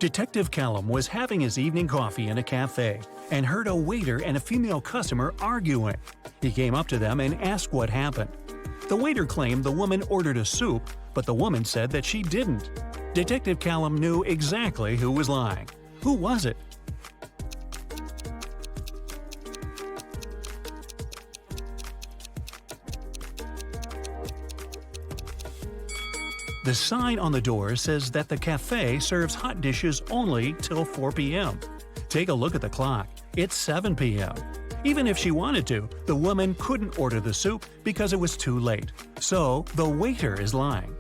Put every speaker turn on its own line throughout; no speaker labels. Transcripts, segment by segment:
Detective Callum was having his evening coffee in a cafe and heard a waiter and a female customer arguing. He came up to them and asked what happened. The waiter claimed the woman ordered a soup, but the woman said that she didn't. Detective Callum knew exactly who was lying. Who was it? The sign on the door says that the cafe serves hot dishes only till 4 p.m. Take a look at the clock. It's 7 p.m. Even if she wanted to, the woman couldn't order the soup because it was too late. So, the waiter is lying.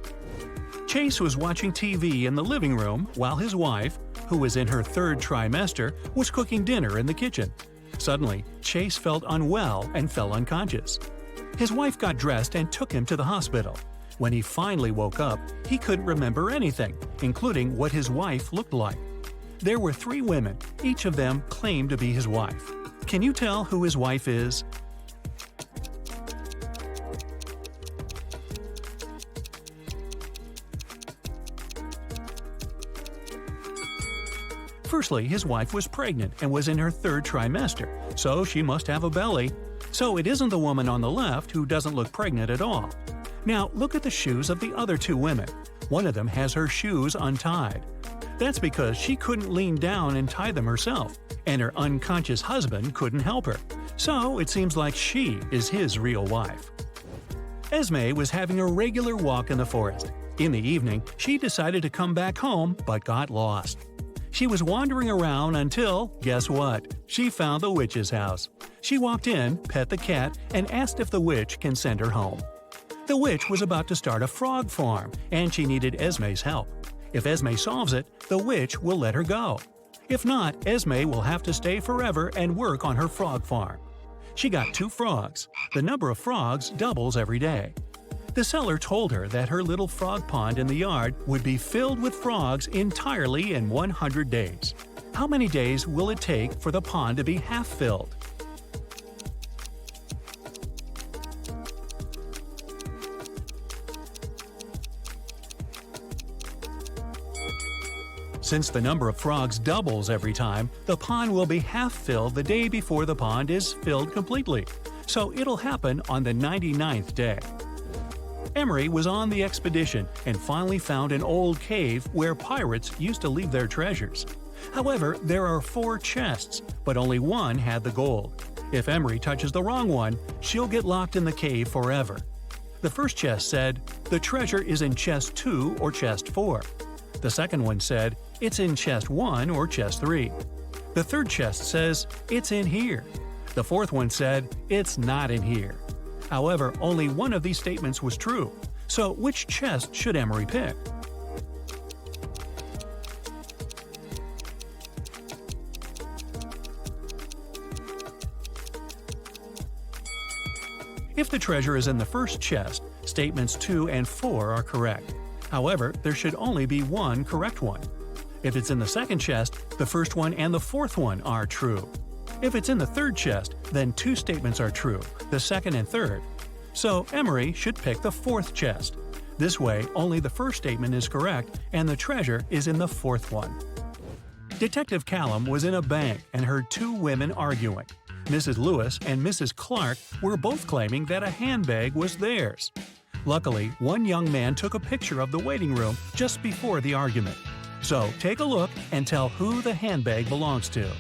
Chase was watching TV in the living room while his wife, who was in her third trimester, was cooking dinner in the kitchen. Suddenly, Chase felt unwell and fell unconscious. His wife got dressed and took him to the hospital. When he finally woke up, he couldn't remember anything, including what his wife looked like. There were 3 women, each of them claimed to be his wife. Can you tell who his wife is? Firstly, his wife was pregnant and was in her third trimester, so she must have a belly. So it isn't the woman on the left who doesn't look pregnant at all. Now look at the shoes of the other 2 women. One of them has her shoes untied. That's because she couldn't lean down and tie them herself, and her unconscious husband couldn't help her. So it seems like she is his real wife. Esme was having a regular walk in the forest. In the evening, she decided to come back home but got lost. She was wandering around until, guess what? She found the witch's house. She walked in, pet the cat, and asked if the witch can send her home. The witch was about to start a frog farm, and she needed Esme's help. If Esme solves it, the witch will let her go. If not, Esme will have to stay forever and work on her frog farm. She got 2 frogs. The number of frogs doubles every day. The seller told her that her little frog pond in the yard would be filled with frogs entirely in 100 days. How many days will it take for the pond to be half filled? Since the number of frogs doubles every time, the pond will be half filled the day before the pond is filled completely. So it'll happen on the 99th day. Emery was on the expedition and finally found an old cave where pirates used to leave their treasures. However, there are 4 chests, but only one had the gold. If Emery touches the wrong one, she'll get locked in the cave forever. The first chest said, "The treasure is in chest 2 or chest 4." The second one said, "It's in chest 1 or chest 3." The third chest says, "It's in here." The fourth one said, "It's not in here." However, only one of these statements was true. So which chest should Emery pick? If the treasure is in the first chest, statements 2 and 4 are correct. However, there should only be one correct one. If it's in the second chest, the first one and the fourth one are true. If it's in the third chest, then 2 statements are true, the second and third. So Emery should pick the fourth chest. This way, only the first statement is correct and the treasure is in the fourth one. Detective Callum was in a bank and heard 2 women arguing. Mrs. Lewis and Mrs. Clark were both claiming that a handbag was theirs. Luckily, one young man took a picture of the waiting room just before the argument. So take a look and tell who the handbag belongs to.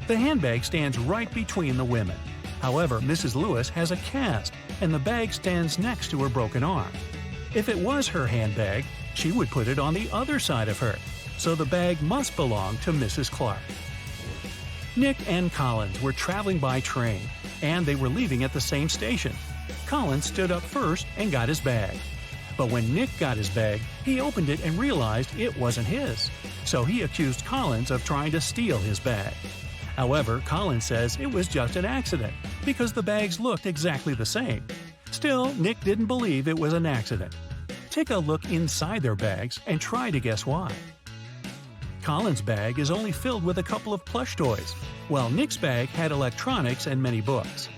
The handbag stands right between the women. However, Mrs. Lewis has a cast, and the bag stands next to her broken arm. If it was her handbag, she would put it on the other side of her, so the bag must belong to Mrs. Clark. Nick and Collins were traveling by train, and they were leaving at the same station. Collins stood up first and got his bag. But when Nick got his bag, he opened it and realized it wasn't his, so he accused Collins of trying to steal his bag. However, Collins says it was just an accident, because the bags looked exactly the same. Still, Nick didn't believe it was an accident. Take a look inside their bags and try to guess why. Colin's bag is only filled with a couple of plush toys, while Nick's bag had electronics and many books.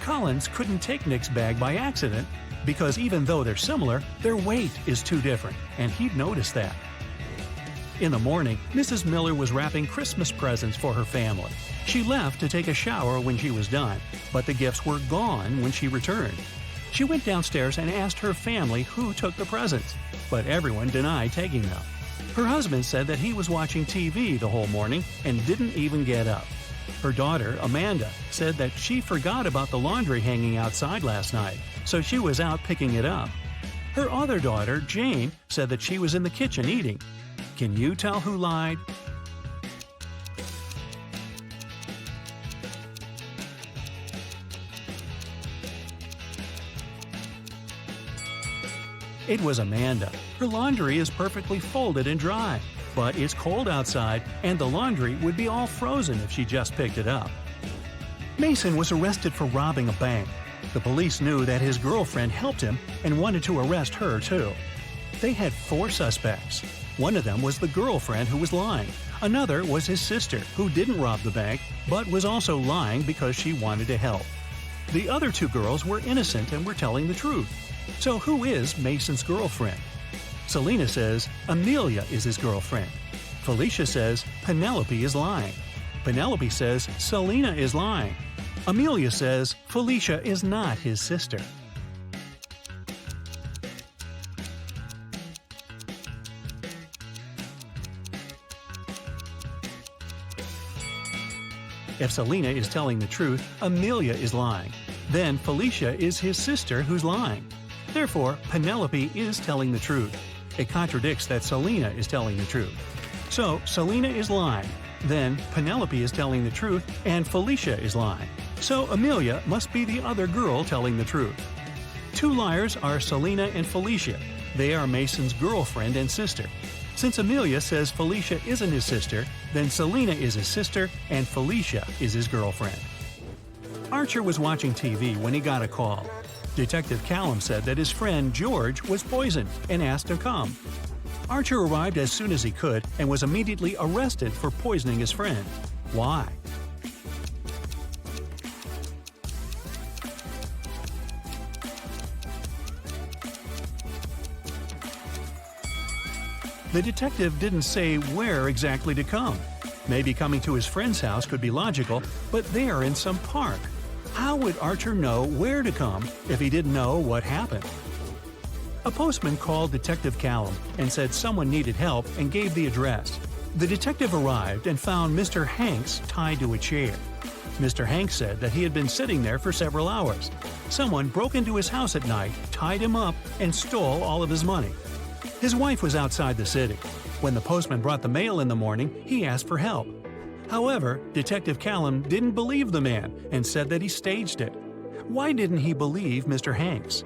Collins couldn't take Nick's bag by accident because even though they're similar, their weight is too different, and he'd noticed that. In the morning, Mrs. Miller was wrapping Christmas presents for her family. She left to take a shower when she was done, but the gifts were gone when she returned. She went downstairs and asked her family who took the presents, but everyone denied taking them. Her husband said that he was watching TV the whole morning and didn't even get up. Her daughter, Amanda, said that she forgot about the laundry hanging outside last night, so she was out picking it up. Her other daughter, Jane, said that she was in the kitchen eating. Can you tell who lied? It was Amanda. Her laundry is perfectly folded and dry, but it's cold outside and the laundry would be all frozen if she just picked it up. Mason was arrested for robbing a bank. The police knew that his girlfriend helped him and wanted to arrest her too. They had 4 suspects. One of them was the girlfriend who was lying. Another was his sister, who didn't rob the bank, but was also lying because she wanted to help. The other 2 girls were innocent and were telling the truth. So who is Mason's girlfriend? Selena says Amelia is his girlfriend. Felicia says Penelope is lying. Penelope says Selena is lying. Amelia says Felicia is not his sister. If Selena is telling the truth, Amelia is lying. Then Felicia is his sister who's lying. Therefore, Penelope is telling the truth. It contradicts that Selena is telling the truth. So, Selena is lying. Then, Penelope is telling the truth, and Felicia is lying. So, Amelia must be the other girl telling the truth. 2 liars are Selena and Felicia. They are Mason's girlfriend and sister. Since Amelia says Felicia isn't his sister, then Selena is his sister and Felicia is his girlfriend. Archer was watching TV when he got a call. Detective Callum said that his friend George was poisoned and asked to come. Archer arrived as soon as he could and was immediately arrested for poisoning his friend. Why? The detective didn't say where exactly to come. Maybe coming to his friend's house could be logical, but they are in some park. How would Archer know where to come if he didn't know what happened? A postman called Detective Callum and said someone needed help and gave the address. The detective arrived and found Mr. Hanks tied to a chair. Mr. Hanks said that he had been sitting there for several hours. Someone broke into his house at night, tied him up, and stole all of his money. His wife was outside the city. When the postman brought the mail in the morning, he asked for help. However, Detective Callum didn't believe the man and said that he staged it. Why didn't he believe Mr. Hanks?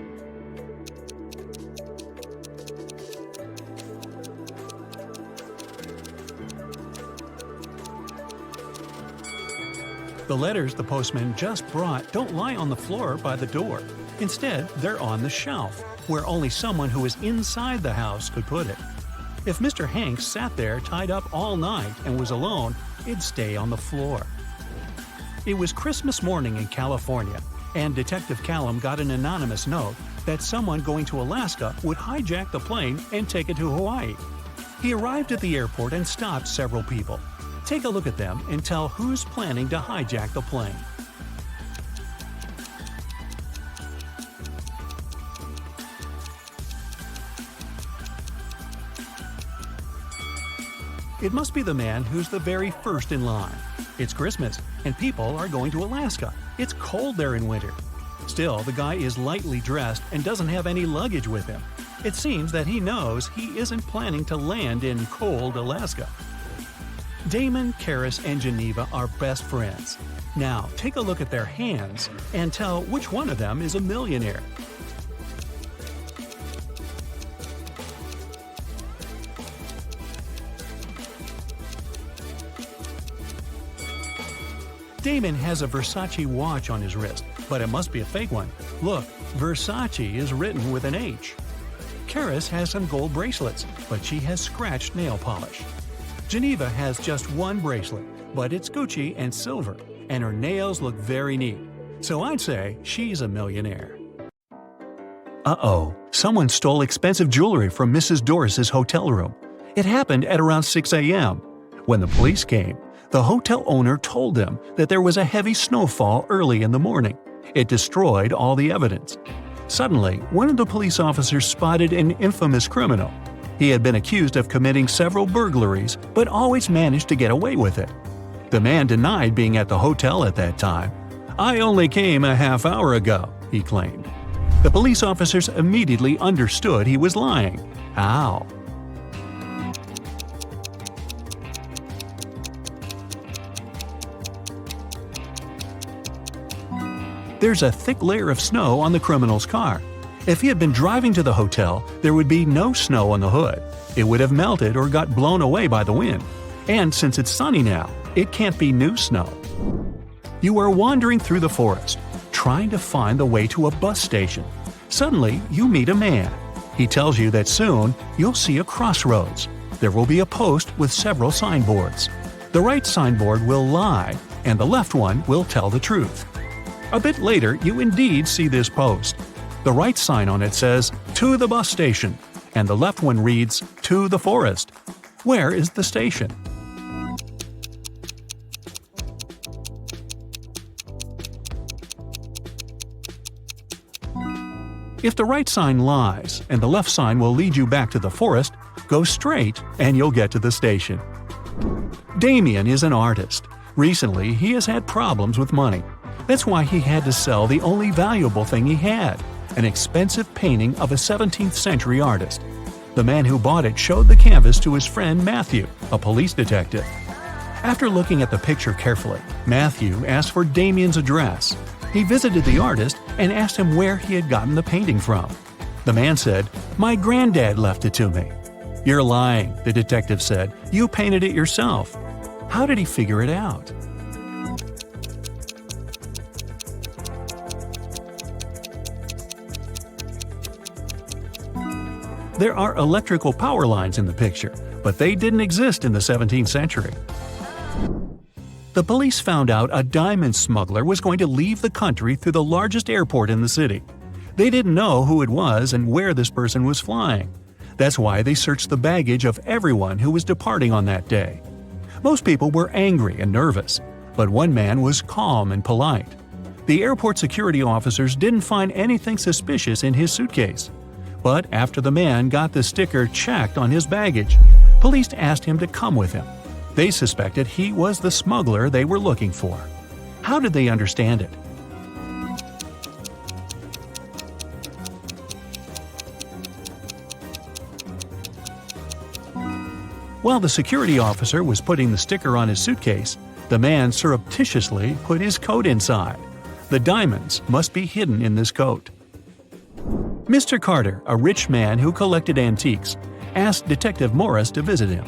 The letters the postman just brought don't lie on the floor by the door. Instead, they're on the shelf, where only someone who is inside the house could put it. If Mr. Hanks sat there tied up all night and was alone, it'd stay on the floor. It was Christmas morning in California, and Detective Callum got an anonymous note that someone going to Alaska would hijack the plane and take it to Hawaii. He arrived at the airport and stopped several people. Take a look at them and tell who's planning to hijack the plane. It must be the man who's the very first in line. It's Christmas, and people are going to Alaska. It's cold there in winter. Still, the guy is lightly dressed and doesn't have any luggage with him. It seems that he knows he isn't planning to land in cold Alaska. Damon, Karis, and Geneva are best friends. Now, take a look at their hands and tell which one of them is a millionaire. Damon has a Versace watch on his wrist, but it must be a fake one. Look, Versace is written with an H. Karis has some gold bracelets, but she has scratched nail polish. Geneva has just one bracelet, but it's Gucci and silver, and her nails look very neat. So I'd say she's a millionaire. Uh-oh, someone stole expensive jewelry from Mrs. Doris's hotel room. It happened at around 6 a.m. When the police came, the hotel owner told them that there was a heavy snowfall early in the morning. It destroyed all the evidence. Suddenly, one of the police officers spotted an infamous criminal. He had been accused of committing several burglaries, but always managed to get away with it. The man denied being at the hotel at that time. "I only came a half hour ago," he claimed. The police officers immediately understood he was lying. How? There's a thick layer of snow on the criminal's car. If he had been driving to the hotel, there would be no snow on the hood. It would have melted or got blown away by the wind. And since it's sunny now, it can't be new snow. You are wandering through the forest, trying to find the way to a bus station. Suddenly, you meet a man. He tells you that soon you'll see a crossroads. There will be a post with several signboards. The right signboard will lie, and the left one will tell the truth. A bit later, you indeed see this post. The right sign on it says, "To the bus station," and the left one reads, "To the forest." Where is the station? If the right sign lies, and the left sign will lead you back to the forest, go straight and you'll get to the station. Damien is an artist. Recently, he has had problems with money. That's why he had to sell the only valuable thing he had, an expensive painting of a 17th century artist. The man who bought it showed the canvas to his friend Matthew, a police detective. After looking at the picture carefully, Matthew asked for Damien's address. He visited the artist and asked him where he had gotten the painting from. The man said, "My granddad left it to me." "You're lying," the detective said. "You painted it yourself." How did he figure it out? There are electrical power lines in the picture, but they didn't exist in the 17th century. The police found out a diamond smuggler was going to leave the country through the largest airport in the city. They didn't know who it was and where this person was flying. That's why they searched the baggage of everyone who was departing on that day. Most people were angry and nervous, but one man was calm and polite. The airport security officers didn't find anything suspicious in his suitcase. But after the man got the sticker checked on his baggage, police asked him to come with him. They suspected he was the smuggler they were looking for. How did they understand it? While the security officer was putting the sticker on his suitcase, the man surreptitiously put his coat inside. The diamonds must be hidden in this coat. Mr. Carter, a rich man who collected antiques, asked Detective Morris to visit him.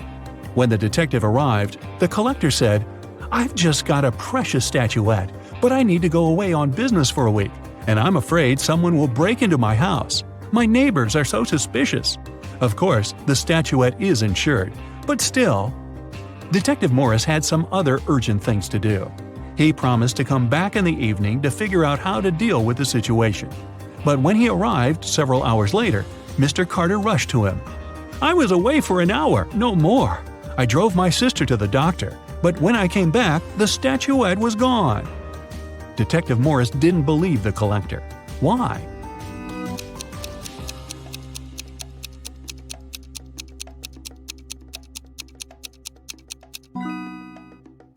When the detective arrived, the collector said, "I've just got a precious statuette, but I need to go away on business for a week, and I'm afraid someone will break into my house. My neighbors are so suspicious." Of course, the statuette is insured, but still. Detective Morris had some other urgent things to do. He promised to come back in the evening to figure out how to deal with the situation. But when he arrived several hours later, Mr. Carter rushed to him. "I was away for an hour, no more. I drove my sister to the doctor, but when I came back, the statuette was gone." Detective Morris didn't believe the collector. Why?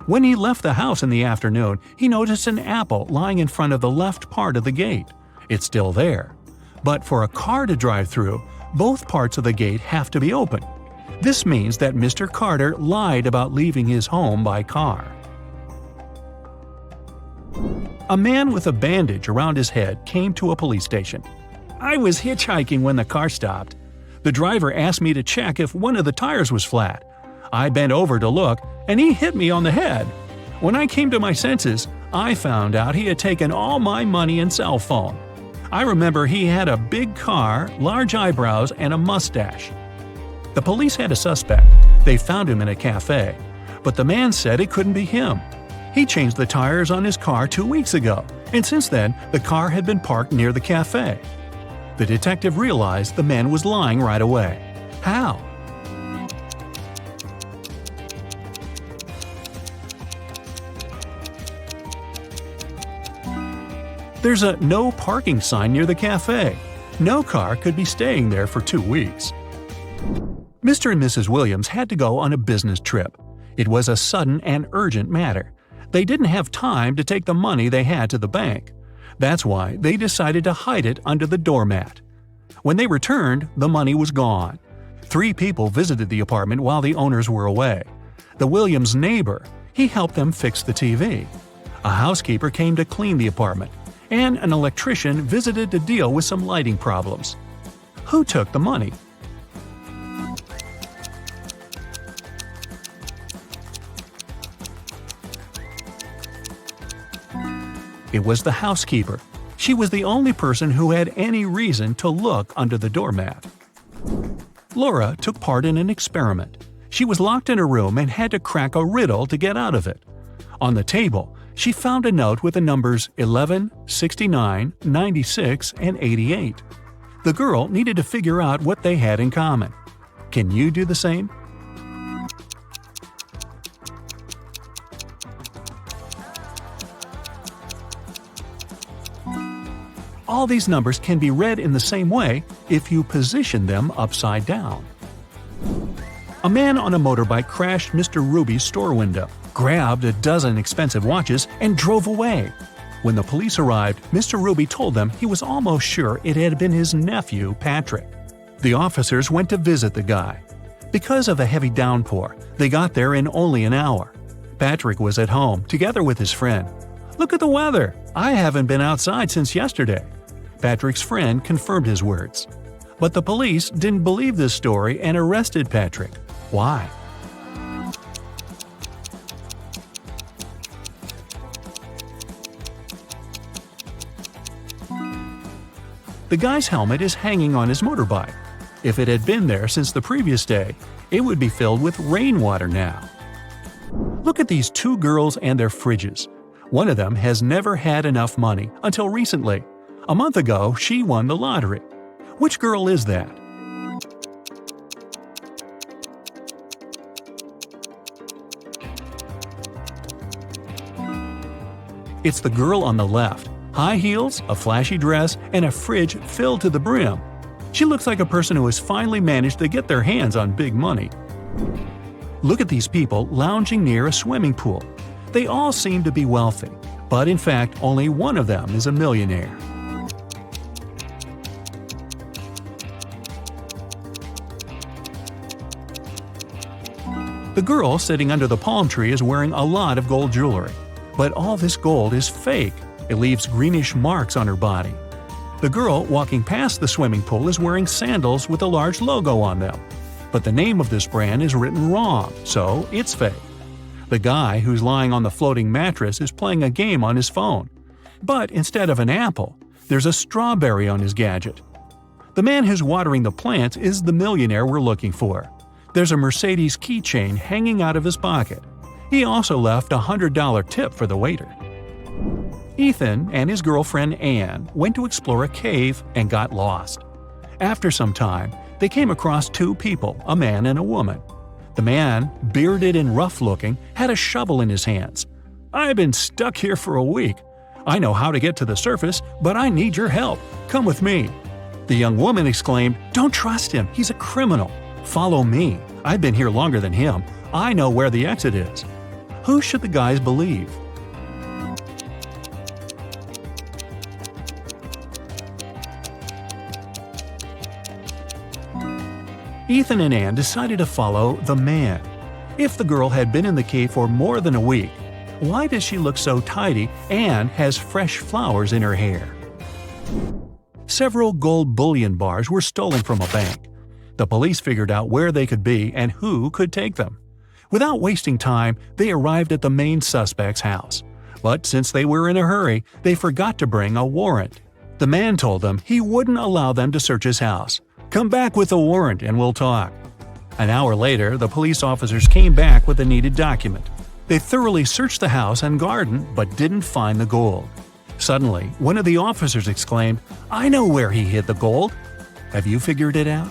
When he left the house in the afternoon, he noticed an apple lying in front of the left part of the gate. It's still there. But for a car to drive through, both parts of the gate have to be open. This means that Mr. Carter lied about leaving his home by car. A man with a bandage around his head came to a police station. "I was hitchhiking when the car stopped. The driver asked me to check if one of the tires was flat. I bent over to look, and he hit me on the head. When I came to my senses, I found out he had taken all my money and cell phone. I remember he had a big car, large eyebrows, and a mustache. The police had a suspect. They found him in a cafe. But the man said it couldn't be him. He changed the tires on his car 2 weeks ago, and since then, the car had been parked near the cafe. The detective realized the man was lying right away. How? There's a no parking sign near the cafe. No car could be staying there for 2 weeks. Mr. and Mrs. Williams had to go on a business trip. It was a sudden and urgent matter. They didn't have time to take the money they had to the bank. That's why they decided to hide it under the doormat. When they returned, the money was gone. 3 people visited the apartment while the owners were away. The Williams' neighbor, he helped them fix the TV. A housekeeper came to clean the apartment, and an electrician visited to deal with some lighting problems. Who took the money? It was the housekeeper. She was the only person who had any reason to look under the doormat. Laura took part in an experiment. She was locked in a room and had to crack a riddle to get out of it. On the table, she found a note with the numbers 11, 69, 96, and 88. The girl needed to figure out what they had in common. Can you do the same? All these numbers can be read in the same way if you position them upside down. A man on a motorbike crashed Mr. Ruby's store window, grabbed a dozen expensive watches, and drove away. When the police arrived, Mr. Ruby told them he was almost sure it had been his nephew, Patrick. The officers went to visit the guy. Because of a heavy downpour, they got there in only an hour. Patrick was at home, together with his friend. "Look at the weather! I haven't been outside since yesterday." Patrick's friend confirmed his words. But the police didn't believe this story and arrested Patrick. Why? The guy's helmet is hanging on his motorbike. If it had been there since the previous day, it would be filled with rainwater now. Look at these 2 girls and their fridges. One of them has never had enough money until recently. A month ago, she won the lottery. Which girl is that? It's the girl on the left. High heels, a flashy dress, and a fridge filled to the brim. She looks like a person who has finally managed to get their hands on big money. Look at these people lounging near a swimming pool. They all seem to be wealthy, but in fact only one of them is a millionaire. The girl sitting under the palm tree is wearing a lot of gold jewelry. But all this gold is fake. It leaves greenish marks on her body. The girl walking past the swimming pool is wearing sandals with a large logo on them. But the name of this brand is written wrong, so it's fake. The guy who's lying on the floating mattress is playing a game on his phone. But instead of an apple, there's a strawberry on his gadget. The man who's watering the plants is the millionaire we're looking for. There's a Mercedes keychain hanging out of his pocket. He also left a $100 tip for the waiter. Ethan and his girlfriend Anne went to explore a cave and got lost. After some time, they came across 2 people, a man and a woman. The man, bearded and rough-looking, had a shovel in his hands. "I've been stuck here for a week. I know how to get to the surface, but I need your help. Come with me." The young woman exclaimed, "Don't trust him. He's a criminal. Follow me. I've been here longer than him. I know where the exit is." Who should the guys believe? Ethan and Anne decided to follow the man. If the girl had been in the cave for more than a week, why does she look so tidy and has fresh flowers in her hair? Several gold bullion bars were stolen from a bank. The police figured out where they could be and who could take them. Without wasting time, they arrived at the main suspect's house. But since they were in a hurry, they forgot to bring a warrant. The man told them he wouldn't allow them to search his house. "Come back with a warrant and we'll talk." An hour later, the police officers came back with the needed document. They thoroughly searched the house and garden but didn't find the gold. Suddenly, one of the officers exclaimed, "I know where he hid the gold." Have you figured it out?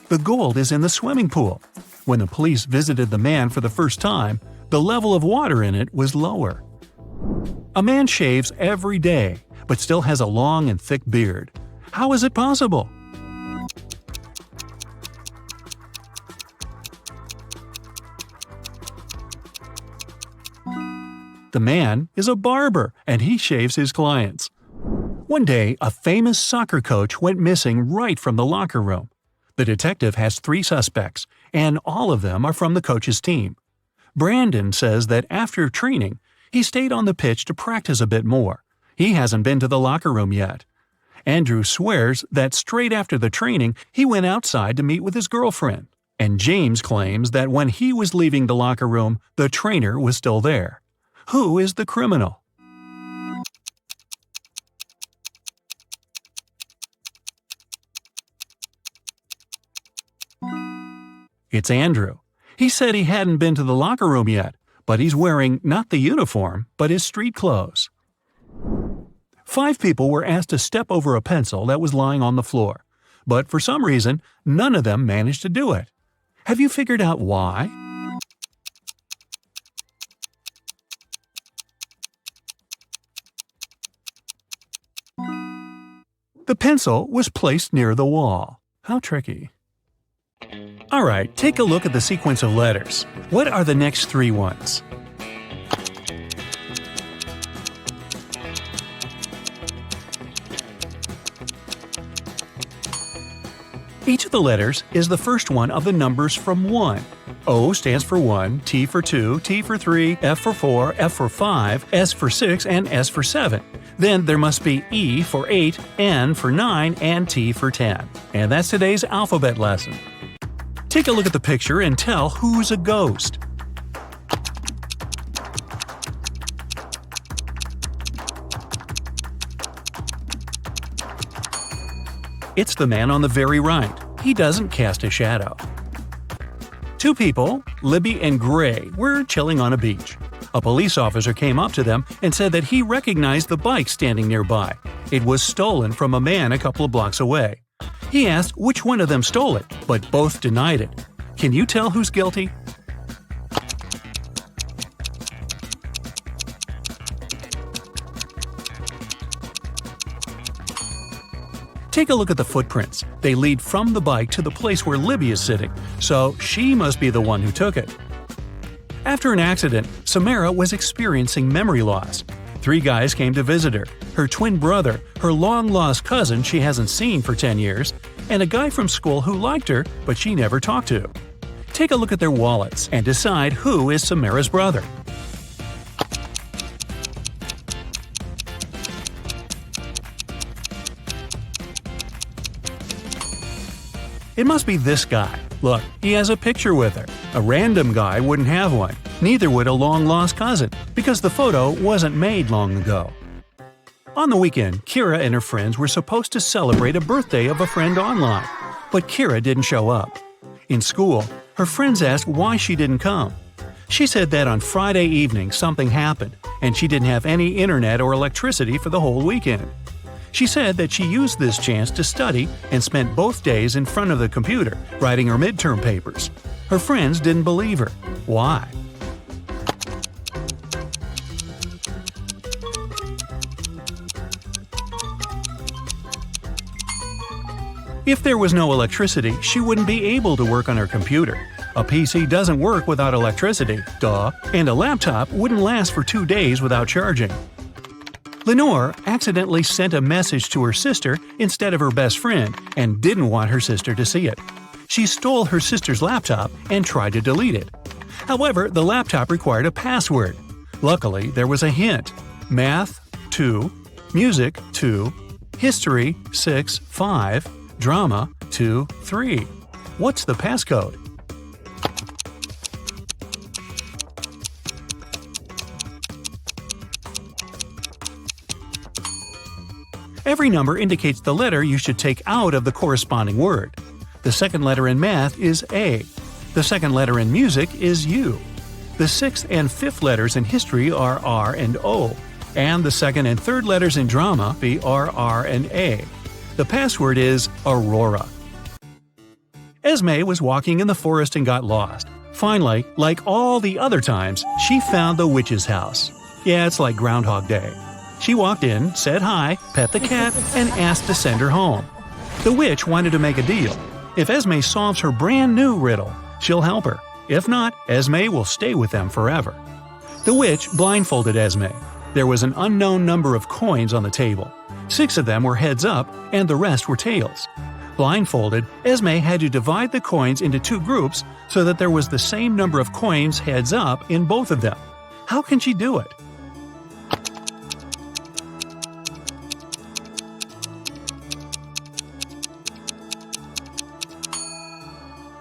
The gold is in the swimming pool. When the police visited the man for the first time, the level of water in it was lower. A man shaves every day, but still has a long and thick beard. How is it possible? The man is a barber, and he shaves his clients. One day, a famous soccer coach went missing right from the locker room. The detective has 3 suspects, and all of them are from the coach's team. Brandon says that after training, he stayed on the pitch to practice a bit more. He hasn't been to the locker room yet. Andrew swears that straight after the training, he went outside to meet with his girlfriend. And James claims that when he was leaving the locker room, the trainer was still there. Who is the criminal? It's Andrew. He said he hadn't been to the locker room yet, but he's wearing not the uniform, but his street clothes. 5 people were asked to step over a pencil that was lying on the floor, but for some reason, none of them managed to do it. Have you figured out why? The pencil was placed near the wall. How tricky. Alright, take a look at the sequence of letters. What are the next 3 ones? Each of the letters is the first one of the numbers from 1. O stands for 1, T for 2, T for 3, F for 4, F for 5, S for 6, and S for 7. Then there must be E for 8, N for 9, and T for 10. And that's today's alphabet lesson. Take a look at the picture and tell who's a ghost. It's the man on the very right. He doesn't cast a shadow. 2 people, Libby and Gray, were chilling on a beach. A police officer came up to them and said that he recognized the bike standing nearby. It was stolen from a man a couple of blocks away. He asked which one of them stole it, but both denied it. Can you tell who's guilty? Take a look at the footprints. They lead from the bike to the place where Libby is sitting, so she must be the one who took it. After an accident, Samara was experiencing memory loss. 3 guys came to visit her: her twin brother, her long-lost cousin she hasn't seen for 10 years, and a guy from school who liked her but she never talked to. Take a look at their wallets and decide who is Samara's brother. It must be this guy. Look, he has a picture with her. A random guy wouldn't have one. Neither would a long-lost cousin, because the photo wasn't made long ago. On the weekend, Kira and her friends were supposed to celebrate a birthday of a friend online, but Kira didn't show up. In school, her friends asked why she didn't come. She said that on Friday evening something happened, and she didn't have any internet or electricity for the whole weekend. She said that she used this chance to study and spent both days in front of the computer, writing her midterm papers. Her friends didn't believe her. Why? If there was no electricity, she wouldn't be able to work on her computer. A PC doesn't work without electricity, duh, and a laptop wouldn't last for 2 days without charging. Lenore accidentally sent a message to her sister instead of her best friend and didn't want her sister to see it. She stole her sister's laptop and tried to delete it. However, the laptop required a password. Luckily, there was a hint: Math 2, Music 2, History 6, 5, Drama 2, 3. What's the passcode? Every number indicates the letter you should take out of the corresponding word. The second letter in math is A. The second letter in music is U. The sixth and fifth letters in history are R and O, and the second and third letters in drama are R and A. The password is Aurora. Esme was walking in the forest and got lost. Finally, like all the other times, she found the witch's house. Yeah, it's like Groundhog Day. She walked in, said hi, pet the cat, and asked to send her home. The witch wanted to make a deal. If Esme solves her brand new riddle, she'll help her. If not, Esme will stay with them forever. The witch blindfolded Esme. There was an unknown number of coins on the table. 6 of them were heads up, and the rest were tails. Blindfolded, Esme had to divide the coins into 2 groups so that there was the same number of coins heads up in both of them. How can she do it?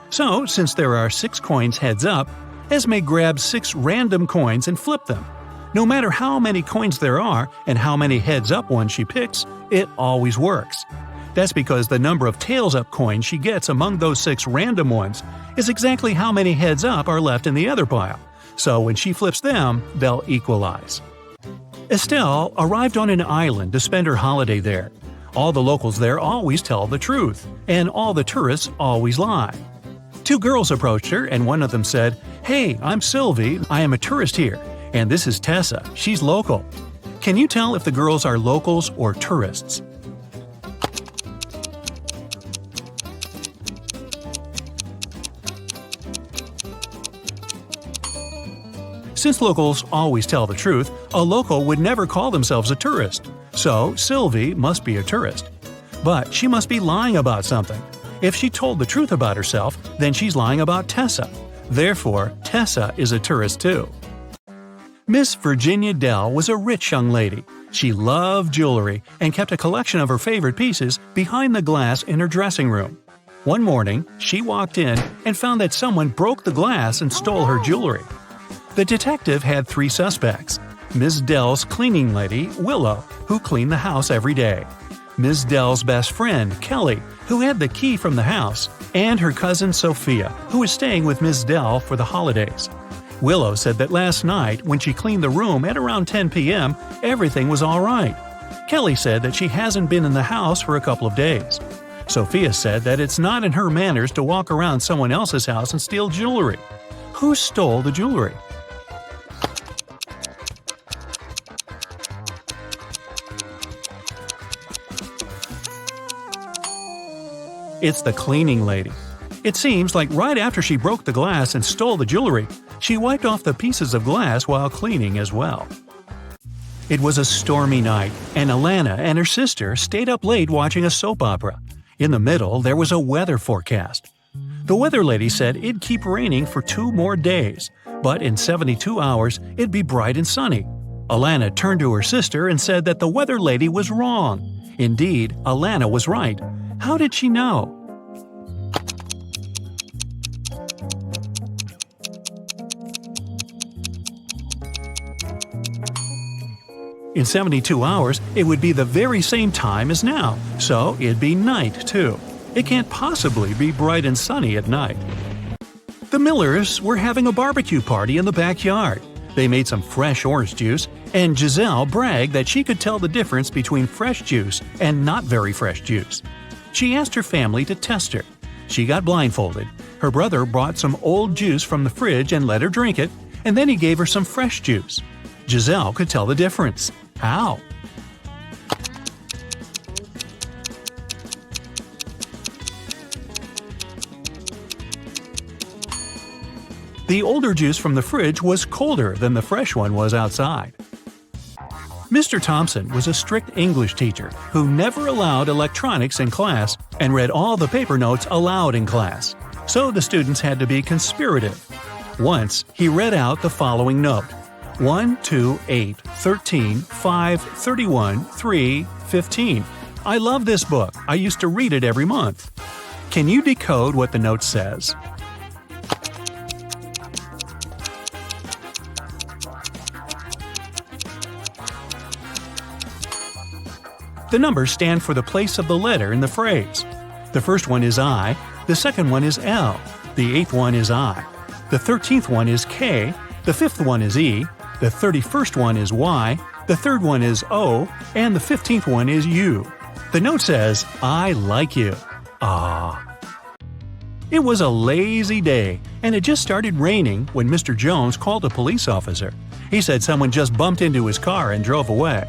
So, since there are 6 coins heads up, Esme grabs 6 random coins and flipped them. No matter how many coins there are and how many heads up ones she picks, it always works. That's because the number of tails up coins she gets among those 6 random ones is exactly how many heads up are left in the other pile. So when she flips them, they'll equalize. Estelle arrived on an island to spend her holiday there. All the locals there always tell the truth, and all the tourists always lie. 2 girls approached her, and one of them said, "Hey, I'm Sylvie, I am a tourist here, and this is Tessa, she's local." Can you tell if the girls are locals or tourists? Since locals always tell the truth, a local would never call themselves a tourist. So, Sylvie must be a tourist. But she must be lying about something. If she told the truth about herself, then she's lying about Tessa. Therefore, Tessa is a tourist too. Miss Virginia Dell was a rich young lady. She loved jewelry and kept a collection of her favorite pieces behind the glass in her dressing room. One morning, she walked in and found that someone broke the glass and stole her jewelry. The detective had 3 suspects: Ms. Dell's cleaning lady, Willow, who cleaned the house every day; Ms. Dell's best friend, Kelly, who had the key from the house; and her cousin Sophia, who was staying with Ms. Dell for the holidays. Willow said that last night, when she cleaned the room at around 10 p.m., everything was all right. Kelly said that she hasn't been in the house for a couple of days. Sophia said that it's not in her manners to walk around someone else's house and steal jewelry. Who stole the jewelry? It's the cleaning lady. It seems like right after she broke the glass and stole the jewelry, she wiped off the pieces of glass while cleaning as well. It was a stormy night, and Alana and her sister stayed up late watching a soap opera. In the middle, there was a weather forecast. The weather lady said it'd keep raining for 2 more days, but in 72 hours, it'd be bright and sunny. Alana turned to her sister and said that the weather lady was wrong. Indeed, Alana was right. How did she know? In 72 hours, it would be the very same time as now, so it'd be night too. It can't possibly be bright and sunny at night. The Millers were having a barbecue party in the backyard. They made some fresh orange juice, and Giselle bragged that she could tell the difference between fresh juice and not very fresh juice. She asked her family to test her. She got blindfolded. Her brother brought some old juice from the fridge and let her drink it, and then he gave her some fresh juice. Giselle could tell the difference. How? The older juice from the fridge was colder than the fresh one was outside. Mr. Thompson was a strict English teacher who never allowed electronics in class and read all the paper notes aloud in class. So the students had to be conspirative. Once, he read out the following note: 1, 2, 8, 13, 5, 31, 3, 15. I love this book. I used to read it every month." Can you decode what the note says? The numbers stand for the place of the letter in the phrase. The first one is I, the second one is L, the eighth one is I, the 13th one is K, the fifth one is E, the 31st one is Y, the third one is O, and the 15th one is U. The note says, "I like you." Ah. It was a lazy day, and it just started raining when Mr. Jones called a police officer. He said someone just bumped into his car and drove away.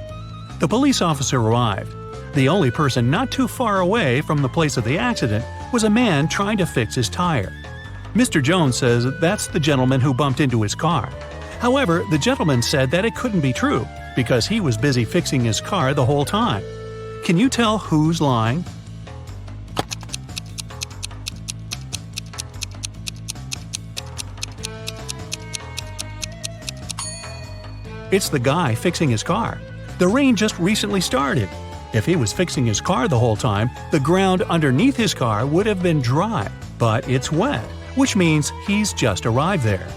The police officer arrived. The only person not too far away from the place of the accident was a man trying to fix his tire. Mr. Jones says that's the gentleman who bumped into his car. However, the gentleman said that it couldn't be true because he was busy fixing his car the whole time. Can you tell who's lying? It's the guy fixing his car. The rain just recently started. If he was fixing his car the whole time, the ground underneath his car would have been dry, but it's wet, which means he's just arrived there.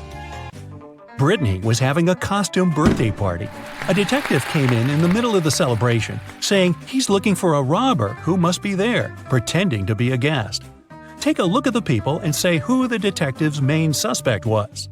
Brittany was having a costume birthday party. A detective came in the middle of the celebration, saying he's looking for a robber who must be there, pretending to be a guest. Take a look at the people and say who the detective's main suspect was.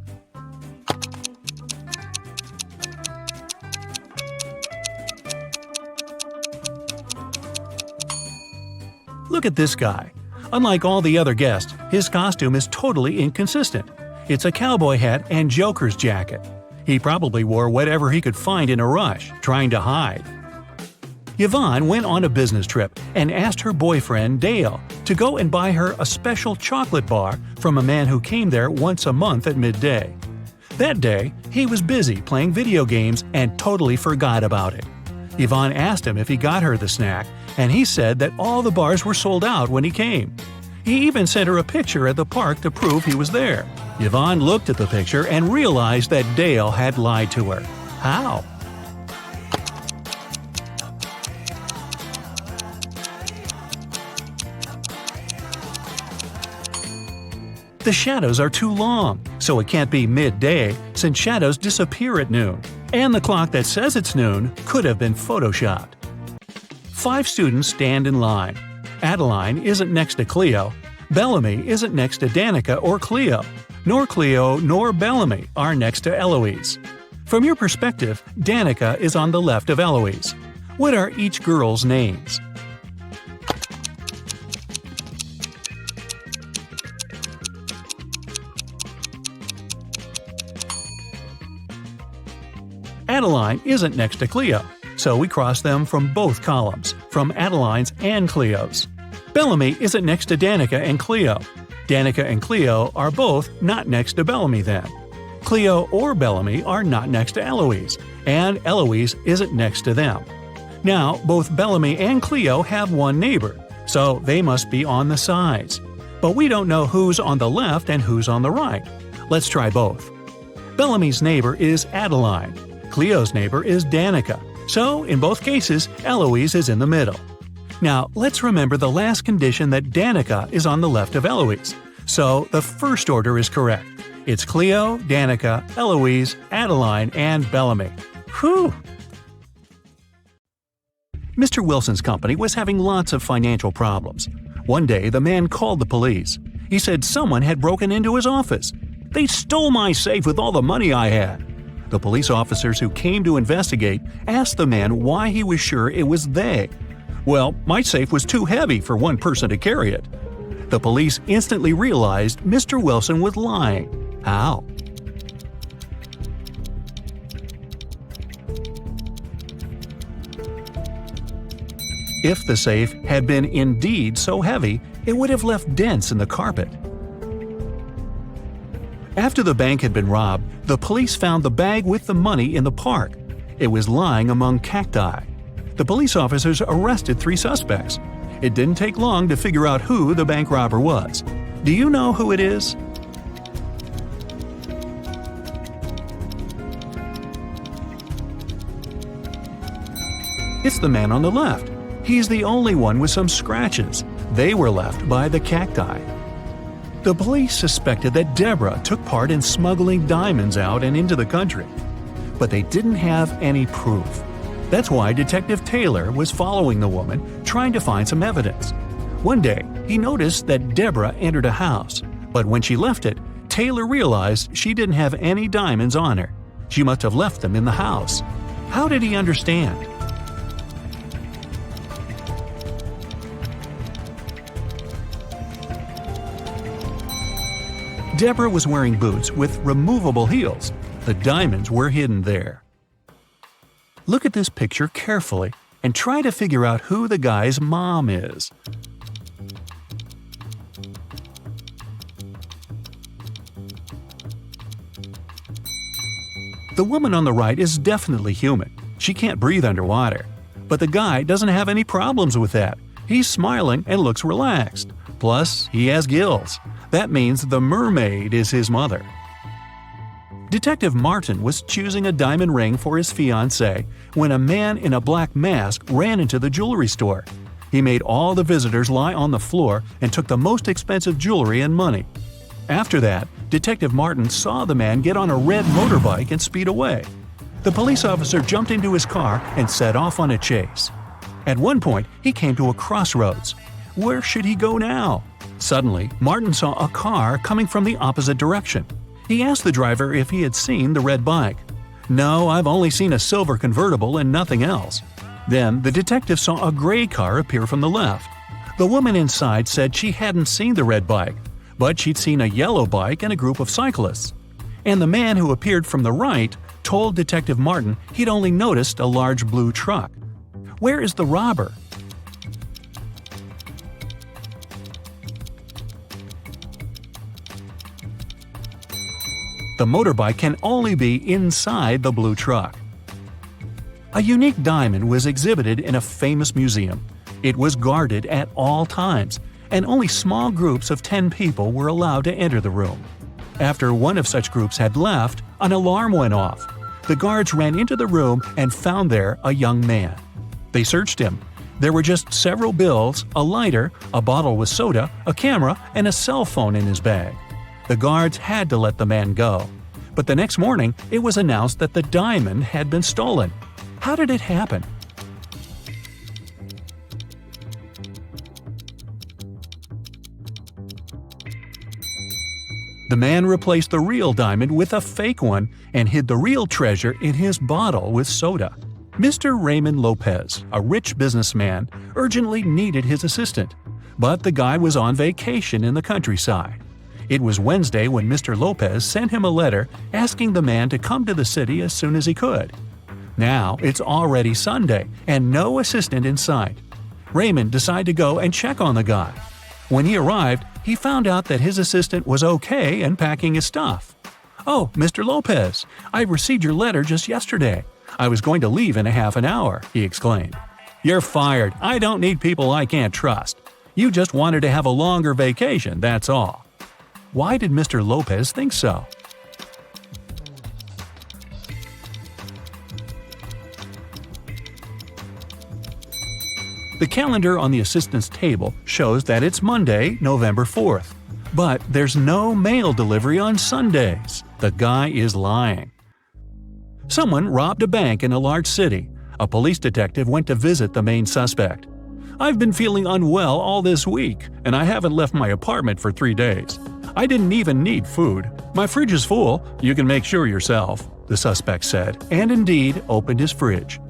Look at this guy. Unlike all the other guests, his costume is totally inconsistent. It's a cowboy hat and Joker's jacket. He probably wore whatever he could find in a rush, trying to hide. Yvonne went on a business trip and asked her boyfriend, Dale, to go and buy her a special chocolate bar from a man who came there once a month at midday. That day, he was busy playing video games and totally forgot about it. Yvonne asked him if he got her the snack, and he said that all the bars were sold out when he came. He even sent her a picture at the park to prove he was there. Yvonne looked at the picture and realized that Dale had lied to her. How? The shadows are too long, so it can't be midday since shadows disappear at noon. And the clock that says it's noon could have been photoshopped. 5 students stand in line. Adeline isn't next to Cleo. Bellamy isn't next to Danica or Cleo. Nor Cleo nor Bellamy are next to Eloise. From your perspective, Danica is on the left of Eloise. What are each girl's names? Adeline isn't next to Cleo, so we cross them from both columns, from Adeline's and Cleo's. Bellamy isn't next to Danica and Cleo. Danica and Cleo are both not next to Bellamy then. Cleo or Bellamy are not next to Eloise, and Eloise isn't next to them. Now, both Bellamy and Cleo have one neighbor, so they must be on the sides. But we don't know who's on the left and who's on the right. Let's try both. Bellamy's neighbor is Adeline. Cleo's neighbor is Danica. So, in both cases, Eloise is in the middle. Now, let's remember the last condition that Danica is on the left of Eloise. So, the first order is correct. It's Cleo, Danica, Eloise, Adeline, and Bellamy. Whew! Mr. Wilson's company was having lots of financial problems. One day, the man called the police. He said someone had broken into his office. "They stole my safe with all the money I had." The police officers who came to investigate asked the man why he was sure it was they. "Well, my safe was too heavy for one person to carry it." The police instantly realized Mr. Wilson was lying. How? If the safe had been indeed so heavy, it would have left dents in the carpet. After the bank had been robbed, the police found the bag with the money in the park. It was lying among cacti. The police officers arrested 3 suspects. It didn't take long to figure out who the bank robber was. Do you know who it is? It's the man on the left. He's the only one with some scratches. They were left by the cacti. The police suspected that Deborah took part in smuggling diamonds out and into the country, but they didn't have any proof. That's why Detective Taylor was following the woman, trying to find some evidence. One day, he noticed that Deborah entered a house, but when she left it, Taylor realized she didn't have any diamonds on her. She must have left them in the house. How did he understand? Deborah was wearing boots with removable heels. The diamonds were hidden there. Look at this picture carefully and try to figure out who the guy's mom is. The woman on the right is definitely human. She can't breathe underwater. But the guy doesn't have any problems with that. He's smiling and looks relaxed. Plus, he has gills. That means the mermaid is his mother. Detective Martin was choosing a diamond ring for his fiancée when a man in a black mask ran into the jewelry store. He made all the visitors lie on the floor and took the most expensive jewelry and money. After that, Detective Martin saw the man get on a red motorbike and speed away. The police officer jumped into his car and set off on a chase. At one point, he came to a crossroads. Where should he go now? Suddenly, Martin saw a car coming from the opposite direction. He asked the driver if he had seen the red bike. "No, I've only seen a silver convertible and nothing else." Then the detective saw a gray car appear from the left. The woman inside said she hadn't seen the red bike, but she'd seen a yellow bike and a group of cyclists. And the man who appeared from the right told Detective Martin he'd only noticed a large blue truck. Where is the robber? The motorbike can only be inside the blue truck. A unique diamond was exhibited in a famous museum. It was guarded at all times, and only small groups of 10 people were allowed to enter the room. After one of such groups had left, an alarm went off. The guards ran into the room and found there a young man. They searched him. There were just several bills, a lighter, a bottle with soda, a camera, and a cell phone in his bag. The guards had to let the man go. But the next morning, it was announced that the diamond had been stolen. How did it happen? The man replaced the real diamond with a fake one and hid the real treasure in his bottle with soda. Mr. Raymond Lopez, a rich businessman, urgently needed his assistant. But the guy was on vacation in the countryside. It was Wednesday when Mr. Lopez sent him a letter asking the man to come to the city as soon as he could. Now it's already Sunday and no assistant in sight. Raymond decided to go and check on the guy. When he arrived, he found out that his assistant was okay and packing his stuff. "Oh, Mr. Lopez, I received your letter just yesterday. I was going to leave in a half an hour," he exclaimed. "You're fired. I don't need people I can't trust. You just wanted to have a longer vacation, that's all." Why did Mr. Lopez think so? The calendar on the assistant's table shows that it's Monday, November 4th. But there's no mail delivery on Sundays. The guy is lying. Someone robbed a bank in a large city. A police detective went to visit the main suspect. "I've been feeling unwell all this week, and I haven't left my apartment for 3 days. I didn't even need food. My fridge is full, you can make sure yourself," the suspect said, and indeed opened his fridge.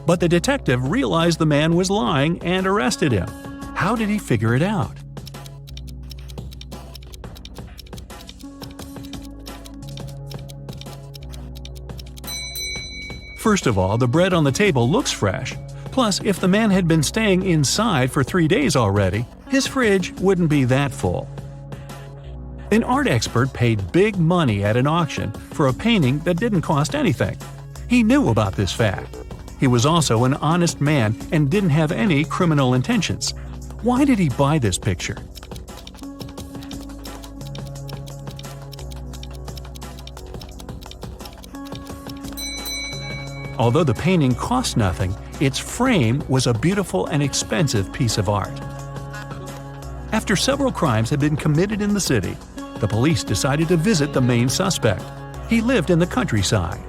But the detective realized the man was lying and arrested him. How did he figure it out? First of all, the bread on the table looks fresh. Plus, if the man had been staying inside for 3 days already, his fridge wouldn't be that full. An art expert paid big money at an auction for a painting that didn't cost anything. He knew about this fact. He was also an honest man and didn't have any criminal intentions. Why did he buy this picture? Although the painting cost nothing, its frame was a beautiful and expensive piece of art. After several crimes had been committed in the city, the police decided to visit the main suspect. He lived in the countryside.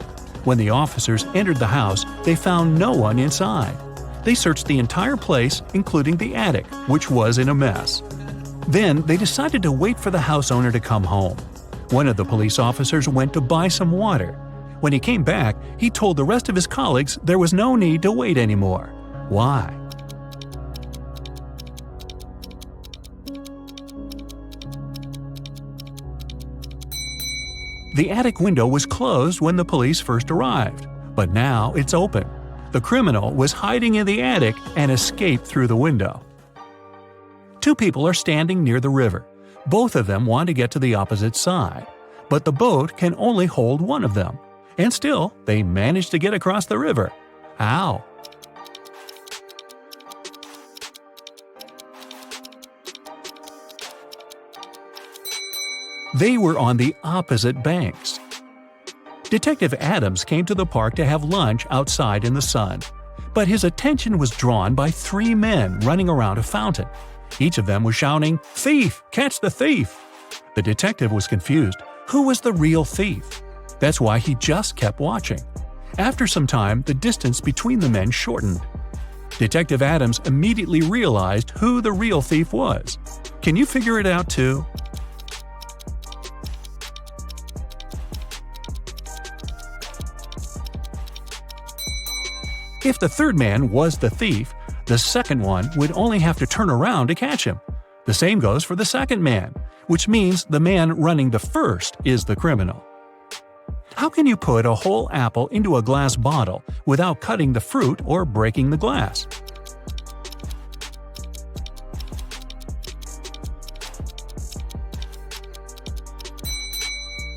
When the officers entered the house, they found no one inside. They searched the entire place, including the attic, which was in a mess. Then they decided to wait for the house owner to come home. One of the police officers went to buy some water. When he came back, he told the rest of his colleagues there was no need to wait anymore. Why? The attic window was closed when the police first arrived, but now it's open. The criminal was hiding in the attic and escaped through the window. Two people are standing near the river. Both of them want to get to the opposite side, but the boat can only hold one of them. And still, they manage to get across the river. How? They were on the opposite banks. Detective Adams came to the park to have lunch outside in the sun, but his attention was drawn by three men running around a fountain. Each of them was shouting, "Thief! Catch the thief!" The detective was confused. Who was the real thief? That's why he just kept watching. After some time, the distance between the men shortened. Detective Adams immediately realized who the real thief was. Can you figure it out too? If the third man was the thief, the second one would only have to turn around to catch him. The same goes for the second man, which means the man running the first is the criminal. How can you put a whole apple into a glass bottle without cutting the fruit or breaking the glass?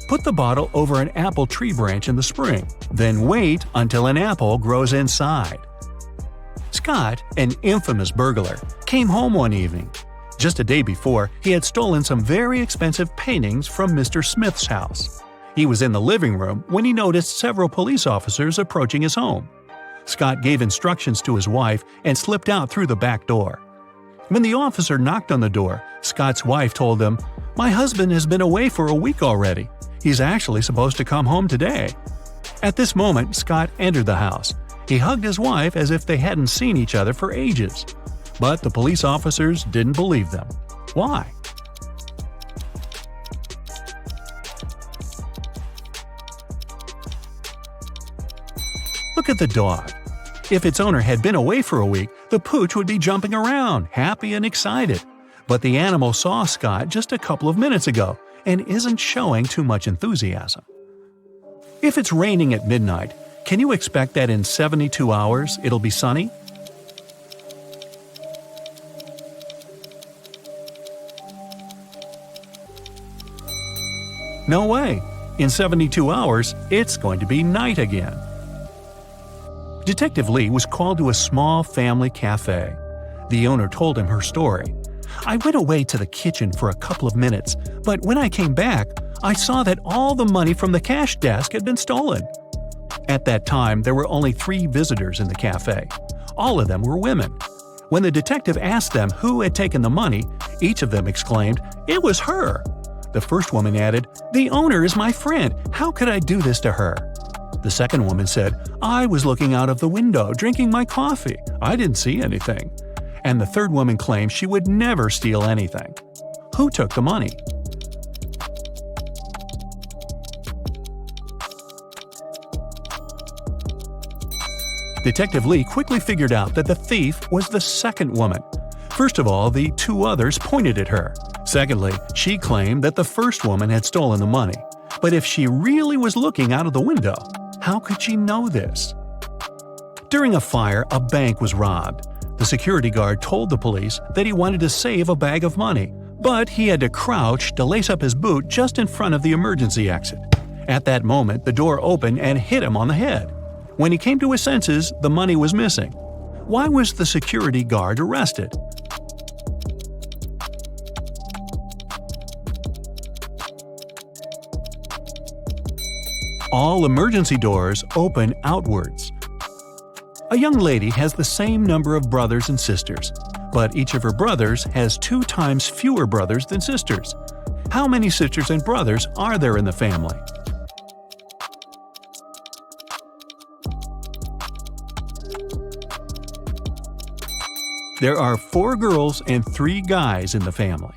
Put the bottle over an apple tree branch in the spring, then wait until an apple grows inside. Scott, an infamous burglar, came home one evening. Just a day before, he had stolen some very expensive paintings from Mr. Smith's house. He was in the living room when he noticed several police officers approaching his home. Scott gave instructions to his wife and slipped out through the back door. When the officer knocked on the door, Scott's wife told him, "My husband has been away for a week already. He's actually supposed to come home today." At this moment, Scott entered the house. He hugged his wife as if they hadn't seen each other for ages. But the police officers didn't believe them. Why? Look at the dog. If its owner had been away for a week, the pooch would be jumping around, happy and excited. But the animal saw Scott just a couple of minutes ago and isn't showing too much enthusiasm. If it's raining at midnight, can you expect that in 72 hours it'll be sunny? No way. In 72 hours, it's going to be night again. Detective Lee was called to a small family cafe. The owner told him her story. "I went away to the kitchen for a couple of minutes, but when I came back, I saw that all the money from the cash desk had been stolen." At that time, there were only 3 visitors in the cafe. All of them were women. When the detective asked them who had taken the money, each of them exclaimed, "It was her." The first woman added, "The owner is my friend. How could I do this to her?" The second woman said, "I was looking out of the window, drinking my coffee. I didn't see anything." And the third woman claimed she would never steal anything. Who took the money? Detective Lee quickly figured out that the thief was the second woman. First of all, the 2 others pointed at her. Secondly, she claimed that the first woman had stolen the money. But if she really was looking out of the window, how could she know this? During a fire, a bank was robbed. The security guard told the police that he wanted to save a bag of money, but he had to crouch to lace up his boot just in front of the emergency exit. At that moment, the door opened and hit him on the head. When he came to his senses, the money was missing. Why was the security guard arrested? All emergency doors open outwards. A young lady has the same number of brothers and sisters, but each of her brothers has 2 times fewer brothers than sisters. How many sisters and brothers are there in the family? There are 4 girls and 3 guys in the family.